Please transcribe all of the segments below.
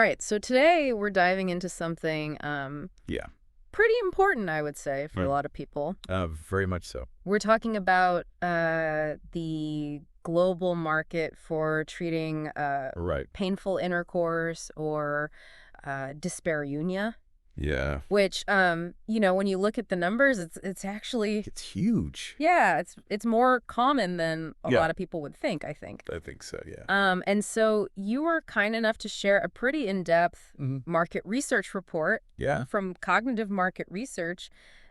All right, so today we're diving into something Yeah, pretty important, I would say, for a right. lot of people. Very much so. We're talking about the global market for treating Right. painful intercourse or dyspareunia, Yeah. which, when you look at the numbers, it's actually, It's huge. yeah, it's more common than a Yeah, lot of people would think, I think. I think so, yeah. And so you were kind enough to share a pretty in-depth Hmm. market research report Yeah, from Cognitive Market Research,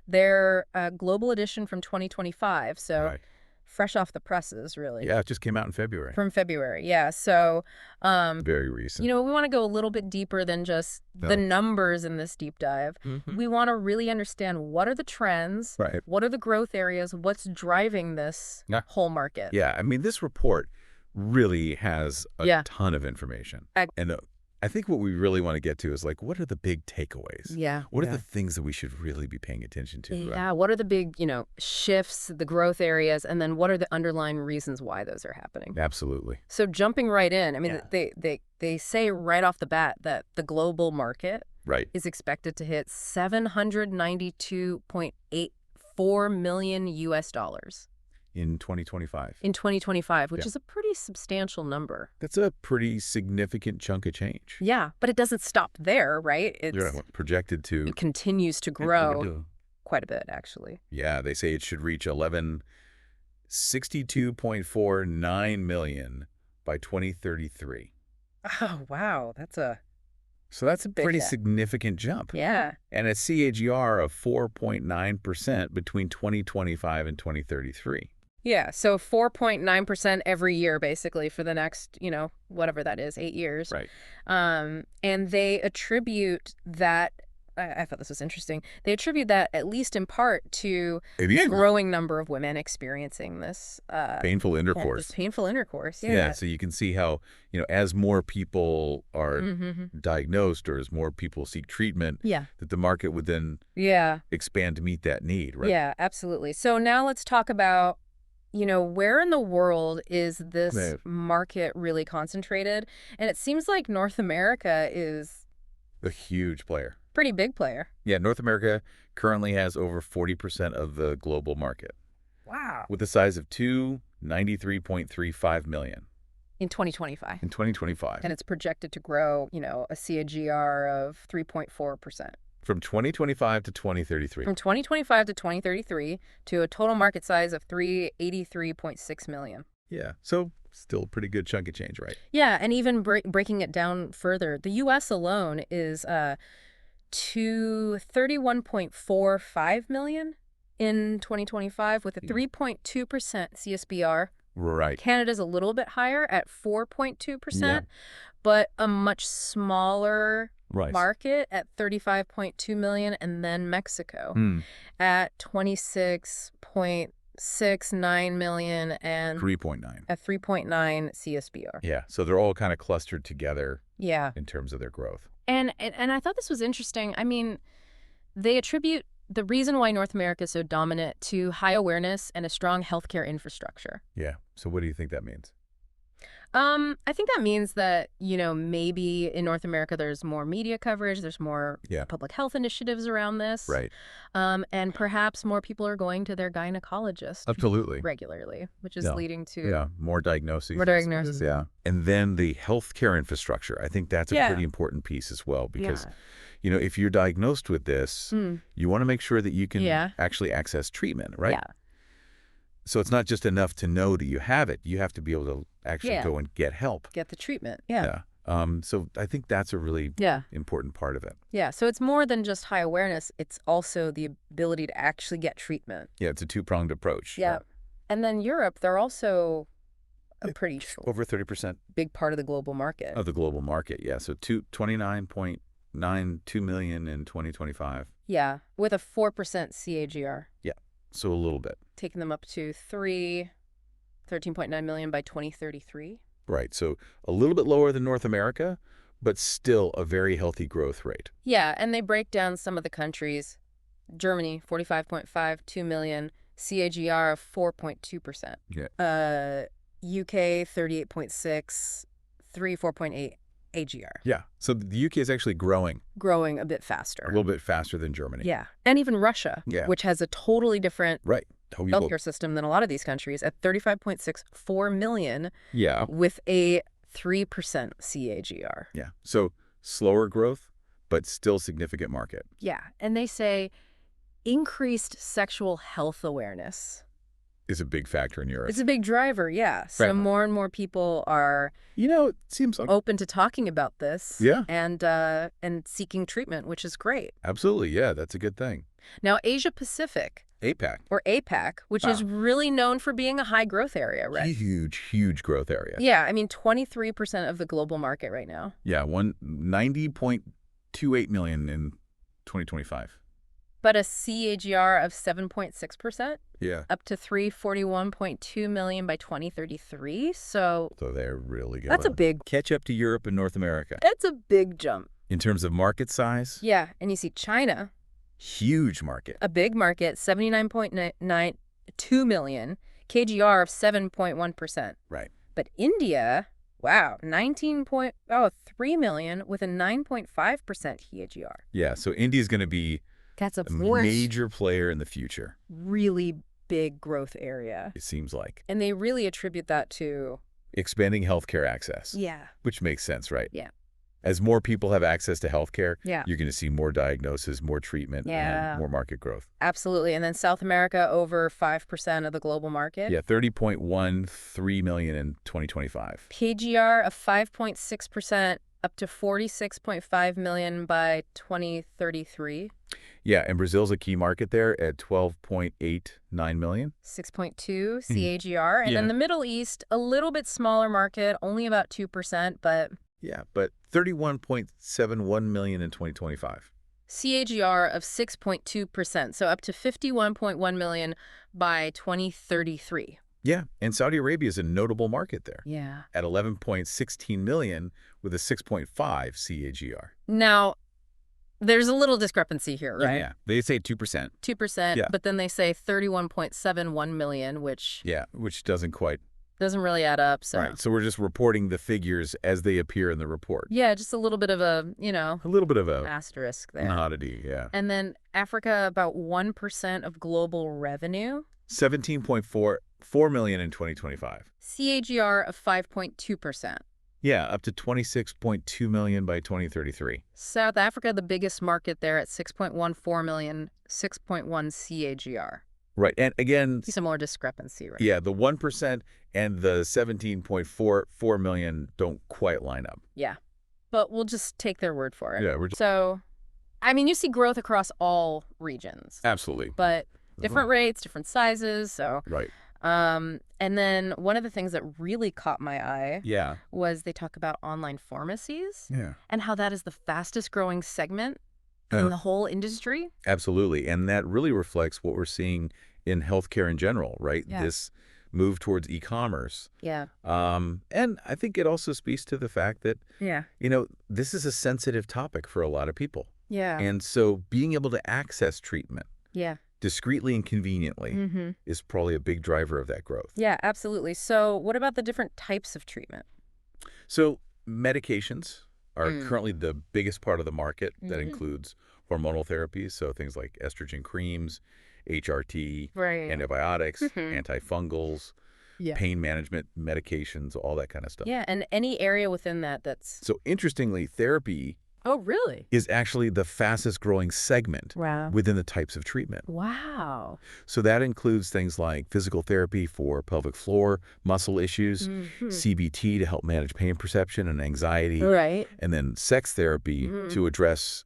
their global edition from 2025. So right. fresh off the presses, really, Yeah, it just came out in February. from February. Yeah. So, Very recent. we want to go a little bit deeper than just the No. numbers in this deep dive. Hmm. We want to really understand what are the trends, Right. what are the growth areas, what's driving this Yeah. whole market. Yeah, I mean, this report really has a Yeah. ton of information. Ag- And I think what we really want to get to is, like, what are the big takeaways? Yeah. What are yeah. the things that we should really be paying attention to? Yeah, what are the big, shifts, the growth areas, and then what are the underlying reasons why those are happening? Absolutely. So jumping right in, I mean, Yeah. they say right off the bat that the global market Right. is expected to hit $792.84 million In 2025. in 2025, which Yeah. is a pretty substantial number. That's a pretty significant chunk of change. Yeah, but it doesn't stop there, right? Projected to. It continues to grow quite a bit, actually. Yeah, they say it should reach 1162.49 million by 2033. Oh, wow, that's a So that's a big pretty hit. significant jump. Yeah. And a CAGR of 4.9% between 2025 and 2033. Yeah, so 4.9% every year, basically, for the next, whatever that is, 8 years. Right. And they attribute that, I thought this was interesting, they attribute that at least in part to the growing number of women experiencing this Painful this intercourse. painful intercourse. Yeah. Yeah. So you can see how, as more people are Mm-hmm. diagnosed or as more people seek treatment, Yeah. that the market would then Yeah. expand to meet that need, right? Yeah, absolutely. So now let's talk about, where in the world is this Right. market really concentrated? And it seems like North America is A huge player. pretty big player. Yeah, North America currently has over 40% of the global market, Wow. with a size of 293.35 million In 2025. in 2025. And it's projected to grow, a CAGR of 3.4%. From 2025 to 2033. From 2025 to 2033 to a total market size of 383.6 million. Yeah, so still a pretty good chunk of change, right? Yeah, and even breaking it down further, the U.S. alone is to 31.45 million in 2025 with a 3.2% CSBR. Right. Canada's a little bit higher at 4.2%, but a much smaller Right. market at 35.2 million, and then Mexico at 26.69 million and 3.9. a 3.9 CSBR. Yeah, so they're all kind of clustered together Yeah. in terms of their growth. And I thought this was interesting. I mean, they attribute the reason why North America is so dominant to high awareness and a strong healthcare infrastructure. Yeah, so what do you think that means? I think that means that, maybe in North America there's more media coverage, there's more Yeah. public health initiatives around this. Right. And perhaps more people are going to their gynecologist Absolutely. regularly, which is Yeah. leading to Yeah, more diagnoses. more diagnoses. Yeah. And then the healthcare infrastructure. I think that's a Yeah. pretty important piece as well because, Yeah. if you're diagnosed with this, you want to make sure that you can Yeah. actually access treatment, right? Yeah. So it's not just enough to know that you have it. You have to be able to actually Yeah. go and get help. Get the treatment. Yeah. So I think that's a really Yeah. important part of it. Yeah. So it's more than just high awareness. It's also the ability to actually get treatment. Yeah, it's a two-pronged approach. Yeah. And then Europe, they're also a pretty Over 30% big part of the global market. of the global market. Yeah, so 29.92 million in 2025. Yeah. With a 4% CAGR. Yeah, so a little bit. Taking them up to 13.9 million by 2033. Right, so a little bit lower than North America, but still a very healthy growth rate. Yeah, and they break down some of the countries. Germany, 45.52 million, CAGR of 4.2%. Yeah. UK, 38.6, 4.8. CAGR, Yeah. So the UK is actually growing growing a bit a faster. little bit faster than Germany. Yeah. And even Russia, Yeah. which has a totally different Right. healthcare system than a lot of these countries at 35.64 million Yeah. with a 3% CAGR. Yeah. So slower growth, but still significant market. Yeah. And they say increased sexual health awareness. Is a big factor in Europe. It's a big driver, yeah. So Right. more and more people are It seems like... open to talking about this Yeah. and seeking treatment, which is great. Absolutely. Yeah, that's a good thing. Now, Asia Pacific, APAC. or APAC, which is really known for being a high growth area, right? Huge growth area. Yeah, I mean 23% of the global market right now. Yeah, 90.28 million in 2025. But a CAGR of 7.6%, Yeah. up to 341.2 million by 2033. So they're really good. that's a big Catch up to Europe and North America. that's a big jump. In terms of market size, Yeah, and you see China, huge market. a big market, 79.92 million, CAGR of 7.1%. Right. But India, wow, 19.3 million with a 9.5% CAGR. Yeah, so India's going to be That's a a major player in the future, really big growth area. it seems like. And they really attribute that to, Expanding healthcare access, yeah, which makes sense, right? Yeah. As more people have access to healthcare, Yeah. you're going to see more diagnosis, more treatment, Yeah. and more market growth. absolutely. And then South America, over 5% of the global market. Yeah, 30.13 million in 2025. CAGR of 5.6%, up to 46.5 million by 2033. Yeah, and Brazil's a key market there at 12.89 million. 6.2 CAGR. And Yeah. then the Middle East, a little bit smaller market, only about 2%, but Yeah, but 31.71 million in 2025. CAGR of 6.2%, so up to 51.1 million by 2033. Yeah, and Saudi Arabia is a notable market there Yeah. at 11.16 million with a 6.5 CAGR. Now, there's a little discrepancy here, right? Yeah, they say 2%. 2%, Yeah. but then they say 31.71 million, which Yeah, which doesn't quite... doesn't really add up. So, Right, so we're just reporting the figures as they appear in the report. yeah, just a little bit of a, A little bit of a asterisk there. an oddity, yeah. And then Africa, about 1% of global revenue. 17.44 million in 2025. CAGR of 5.2%. Yeah, up to 26.2 million by 2033. South Africa, the biggest market there at 6.14 million, 6.1 CAGR. Right, and again, See some more discrepancy, right? yeah, the 1% and the 17.44 million don't quite line up. Yeah. But we'll just take their word for it. Yeah, we're just... So, I mean, you see growth across all regions, Absolutely. but different rates, different sizes. So, Right. and then one of the things that really caught my eye Yeah. was they talk about online pharmacies Yeah. and how that is the fastest growing segment Uh, in the whole industry. Absolutely. And that really reflects what we're seeing in healthcare in general, right? Yeah. This move towards e-commerce. Yeah. And I think it also speaks to the fact that, Yeah. this is a sensitive topic for a lot of people. Yeah. And so being able to access treatment Yeah. discreetly and conveniently Mm-hmm. is probably a big driver of that growth. Yeah, absolutely. So what about the different types of treatment? So medications are Mm. currently the biggest part of the market. That Mhm. includes hormonal therapies, so things like estrogen creams, HRT, Right. antibiotics, Mhm. antifungals, Yeah. pain management medications, all that kind of stuff. Yeah, and any area within that that's... So interestingly, therapy Oh, really? is actually the fastest growing segment Wow. within the types of treatment. Wow. So that includes things like physical therapy for pelvic floor muscle issues, Mhm. CBT to help manage pain perception and anxiety, Right. and then sex therapy Mhm. to address,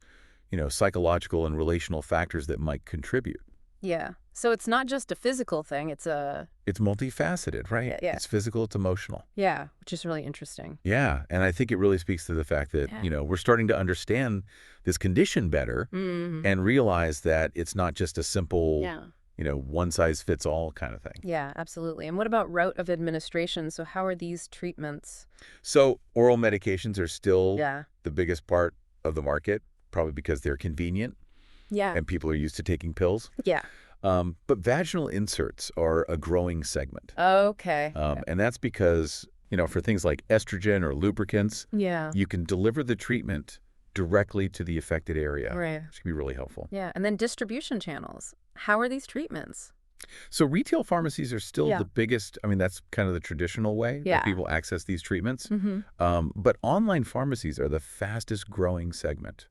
psychological and relational factors that might contribute. Yeah. So it's not just a physical thing, it's a... It's multifaceted, right? Yeah, yeah. It's physical, it's emotional. Yeah, which is really interesting. Yeah, and I think it really speaks to the fact that, Yeah. we're starting to understand this condition better Mm-hmm. and realize that it's not just a simple, Yeah. one-size-fits-all kind of thing. Yeah, absolutely. And what about route of administration? So how are these treatments? So oral medications are still Yeah. the biggest part of the market, probably because they're convenient Yeah. and people are used to taking pills. Yeah. But vaginal inserts are a growing segment. Okay. And that's because, for things like estrogen or lubricants, Yeah. you can deliver the treatment directly to the affected area, Right. which can be really helpful. Yeah. And then distribution channels. How are these treatments? So retail pharmacies are still Yeah. the biggest. I mean, that's kind of the traditional way Yeah. that people access these treatments. Mm-hmm. But online pharmacies are the fastest growing segment,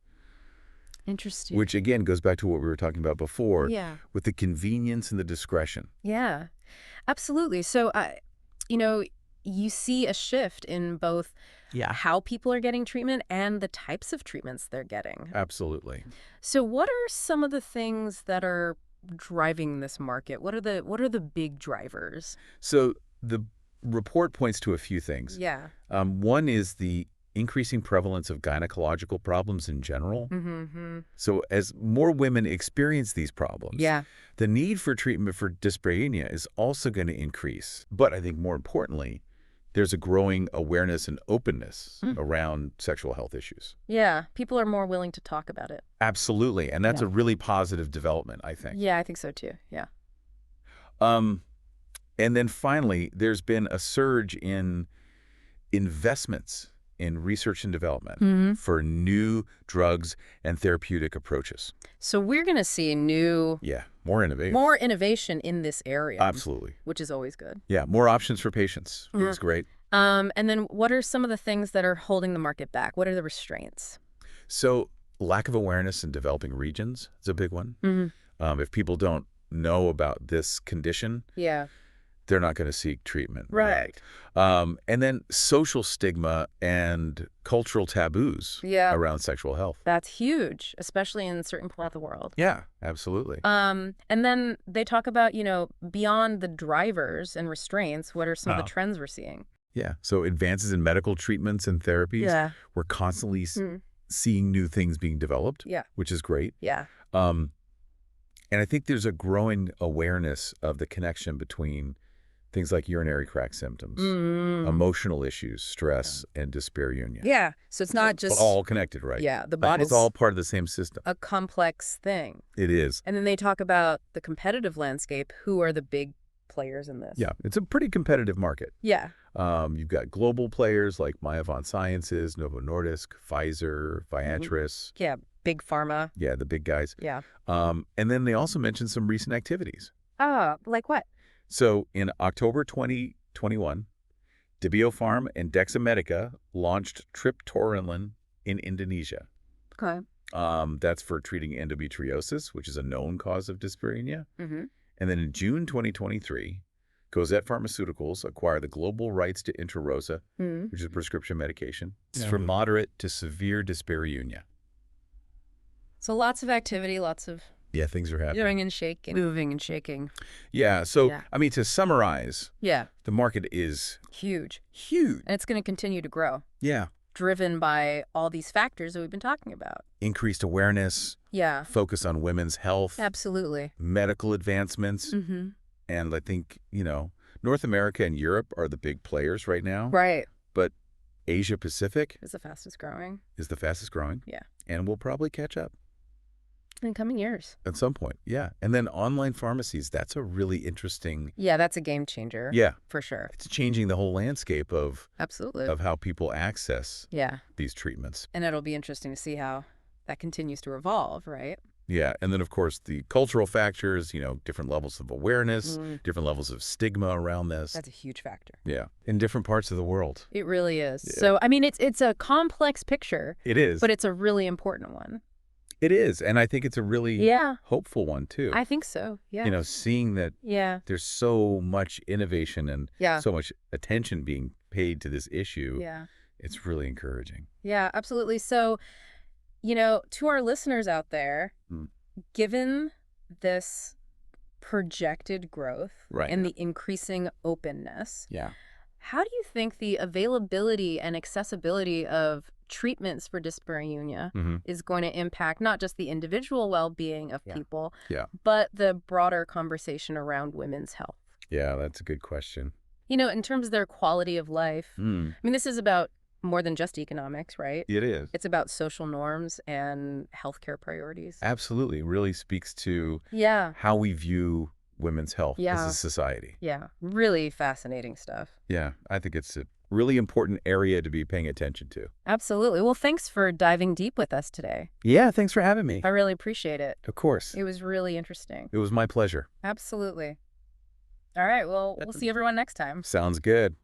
Interesting. which again goes back to what we were talking about before Yeah. with the convenience and the discretion. Yeah. Absolutely. So, you know, you see a shift in both how people are getting treatment and the types of treatments they're getting. Absolutely. So what are some of the things that are driving this market? What are the big drivers? So the report points to a few things. Yeah. One is the increasing prevalence of gynecological problems in general. Mm-hmm. So as more women experience these problems, Yeah. the need for treatment for dyspareunia is also going to increase. But I think more importantly, there's a growing awareness and openness around sexual health issues. Yeah. People are more willing to talk about it. Absolutely. And that's a really positive development, I think. Yeah, I think so too. Yeah. And then finally, there's been a surge in investments in research and development for new drugs and therapeutic approaches. So we're going to see More innovative. more innovation in this area. Absolutely. Which is always good. Yeah, more options for patients. It's great. And then what are some of the things that are holding the market back? What are the restraints? So lack of awareness in developing regions is a big one. Mm-hmm. If people don't know about this condition, Yeah. they're not going to seek treatment. Right. And then social stigma and cultural taboos around sexual health. That's huge, especially in certain parts of the world. Yeah, absolutely. And then they talk about, beyond the drivers and restraints, what are some of the trends we're seeing? Yeah. So advances in medical treatments and therapies. Yeah. We're constantly seeing new things being developed, which is great. Yeah. And I think there's a growing awareness of the connection between things like urinary tract symptoms, emotional issues, stress, and dyspareunia. Yeah. So it's not just all connected, right? Yeah. The Like, body's it's all part of the same system. a complex thing. It is. And then they talk about the competitive landscape. Who are the big players in this? Yeah. It's a pretty competitive market. Yeah. You've got global players like Myovant Sciences, Novo Nordisk, Pfizer, Viatris. Yeah. Big pharma. Yeah, the big guys. Yeah. And then they also mentioned some recent activities. Like what? So in October 2021, Debiofarm and Dexamedica launched triptorelin in Indonesia. Okay. That's for treating endometriosis, which is a known cause of dyspareunia. Mm-hmm. And then in June 2023, Cosette Pharmaceuticals acquired the global rights to Interosa, which is a prescription medication. It's for moderate to severe dyspareunia. So lots of activity, lots of Yeah, things are happening. moving and shaking. Yeah, so, I mean, to summarize, Yeah. the market is Huge. huge. And it's going to continue to grow, Yeah. driven by all these factors that we've been talking about. Increased awareness, Yeah. focus on women's health, Absolutely. medical advancements. Mm-hmm. And I think, North America and Europe are the big players right now. Right. But Asia Pacific It's the fastest growing. is the fastest growing. Yeah. And will probably catch up In coming years. at some point. Yeah. And then online pharmacies, that's a really interesting. Yeah, that's a game changer. Yeah. For sure. It's changing the whole landscape of Absolutely. how people access these treatments. And it'll be interesting to see how that continues to evolve, right? Yeah. And then, of course, the cultural factors, different levels of awareness, different levels of stigma around this. That's a huge factor. Yeah. In different parts of the world. It really is. Yeah. So, I mean, it's a complex picture. It is. But it's a really important one. It is. And I think it's a really hopeful one, too. I think so. Yeah. Seeing that there's so much innovation and so much attention being paid to this issue. Yeah. It's really encouraging. Yeah, absolutely. So, to our listeners out there, given this projected growth and the increasing openness, how do you think the availability and accessibility of treatments for dyspareunia is going to impact not just the individual well-being of people, but the broader conversation around women's health? Yeah, that's a good question. In terms of their quality of life. I mean, this is about more than just economics, right? It is. It's about social norms and healthcare priorities. Absolutely. It really speaks to how we view women's health as a society. Yeah. Really fascinating stuff. Yeah. I think it's a really important area to be paying attention to. Absolutely. Well, thanks for diving deep with us today. Yeah, thanks for having me. I really appreciate it. Of course. It was really interesting. It was my pleasure. Absolutely. All right. Well, we'll see everyone next time. Sounds good.